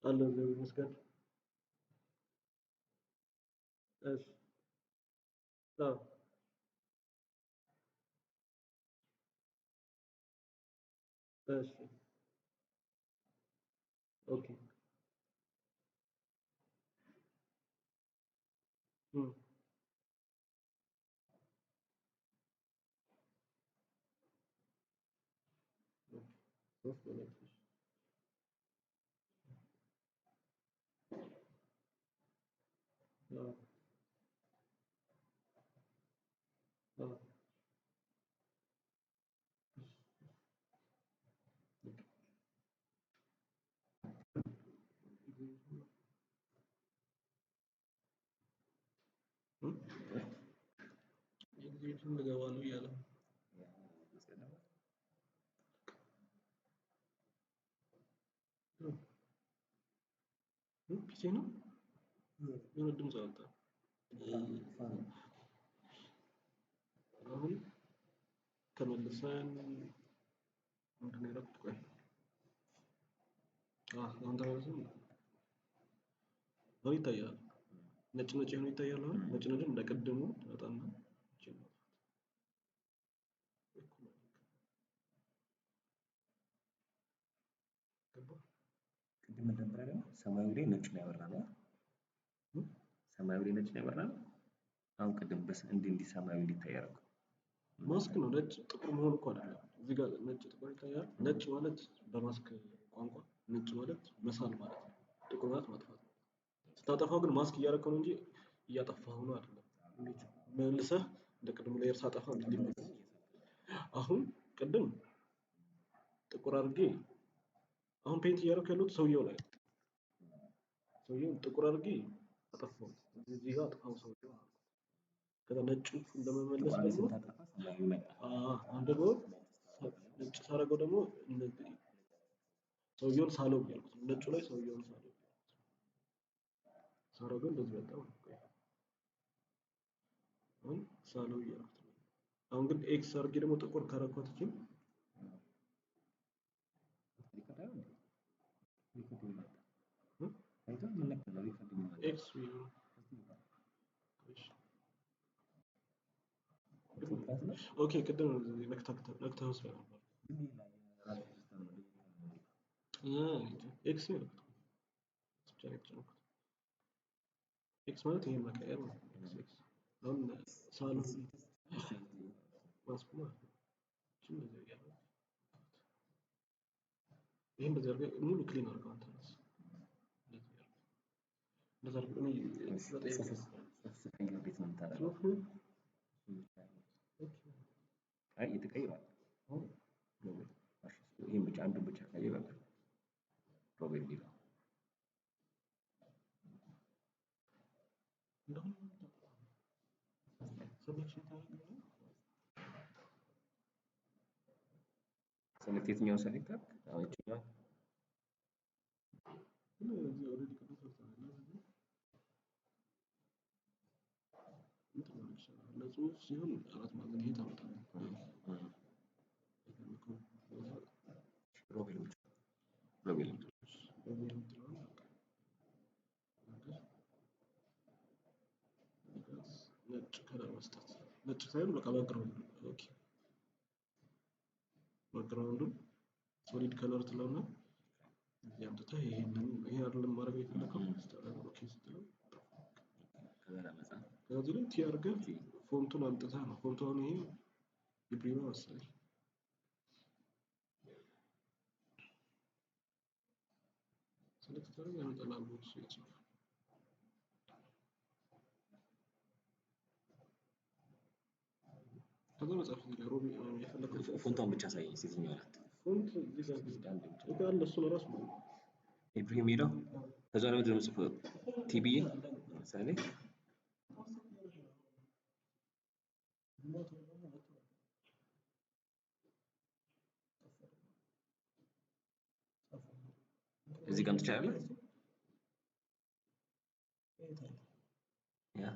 አለ መስገን እሺ አዎ እሺ ኦኬ እም ኦኬ ሶስት በላይ አዎ አዎ ኤግዚቢሽን ልገባ ነው እያለ ፒሲ ነው የሆነ ድምፅ አወጣ። አሁን ተመልሰን ምንድን ነው ያደረኩት? ቆይ አሁን ተመልሰን አሁን ይታያል። ነጭ ነጭ ሆኖ ይታያል። አሁን ነጭ ነጭ እንደቀደሙ በጣም ቅድም ነበር አይደል? ሰማያዊ ላይ ነጭ ነው ያበራነው። ሰማያዊ ላይ ነጭ ነው ያበራነው። አሁን ቅድም እንዲህ ሰማያዊ እንዲታይ ያደረገው ማስክ ነው። ነጭ ጥቁር መሆን እኮ አይደለም። እዚህ ጋር ነጭ ጥቁር ይታያል። ነጭ ማለት በማስክ ቋንቋ ነጭ ማለት መሳል ማለት ነው። ጥቁር ማለት ማጥፋት ነው። ስታጠፋው ግን ማስክ እያደረከው ነው እንጂ እያጠፋው ነው አይደለም። መልሰህ እንደ ቅድሙ ሌየር ሳጠፋ እንዲመለስ አሁን ቅድም ጥቁር አድርጌ አሁን ፔንት እያደረኩ ያለሁት ሰውየው ላይ ሰውየውን ጥቁር አድርጌ አጠፋው። እዚህ ጋር አጥፋው ሰውየው ከዛ ነጩ እንደመመለስ ደግሞ አሁን ደግሞ ነጭ ሳደርገው ደግሞ ሰውየውን ሳለው እያልኩት ነጩ ላይ ሰውየውን ሳለው ሳደርገው እንደዚህ በጣም አሁን ሳለው እያልኩት ነው። አሁን ግን ኤክስ አድርጌ ደግሞ ጥቁር ካረኳት እቺ ኤክስ ኦኬ ቅድም ነክተህ ስለነበር ኤክስ ነው ኤክስ ማለት ይሄን መቀየር ነው። ኤክስ አሁን ሳሉ ማስኩ ማለት ነው። ይሄን በዚህ አድርገህ ሙሉ ክሊን አድርገው አንተ ራስህ እንደዛ አድርገህ እኔ ቤት ነው የምታደርገው። አይ የተቀየረ ይሄን ብቻ አንዱን ብቻ ካየ በቃ ሮቤል ቢለው ሰሌክት የትኛውን ሰሌክት አድርግ? አሁን የትኛው ለጽሁፍ ሲሆን አራት ማዕዘን ይሄ ታመጣለህ። ሮቤል ብቻ ሮቤል ነጭ ከለር መስጠት ነጭ ሳይሆን በቃ ባክግራውንድ ኦኬ ባክግራውንዱን ሶሊድ ከለር ትለውና እዚህ አምጥተህ ይሄንን ይሄ አይደለም ማድረግ የፈለከው ኦኬ ስትለው ከዚህ ላይ ቲ አድርገህ ፎንቱን አምጥተህ ነው ፎንቱን ይሄ የፕሪማ መሰለኝ ሴሌክት ታደርግ ያመጣልሃል ቦክሱ የጽሁፍ ከዛ መጽሐፍ ላይ ሮቢ የፈለከው ፎንቷን ብቻ ሳይ ሴትኛው አላት ፎንት እዚህ ጋር እሱ ለራሱ ነው ኢብራሂም ሄደው ከዛ ነው ምንድነው የምጽፈው ቲቢኤ ለምሳሌ እዚህ ጋር ትችላለህ ያ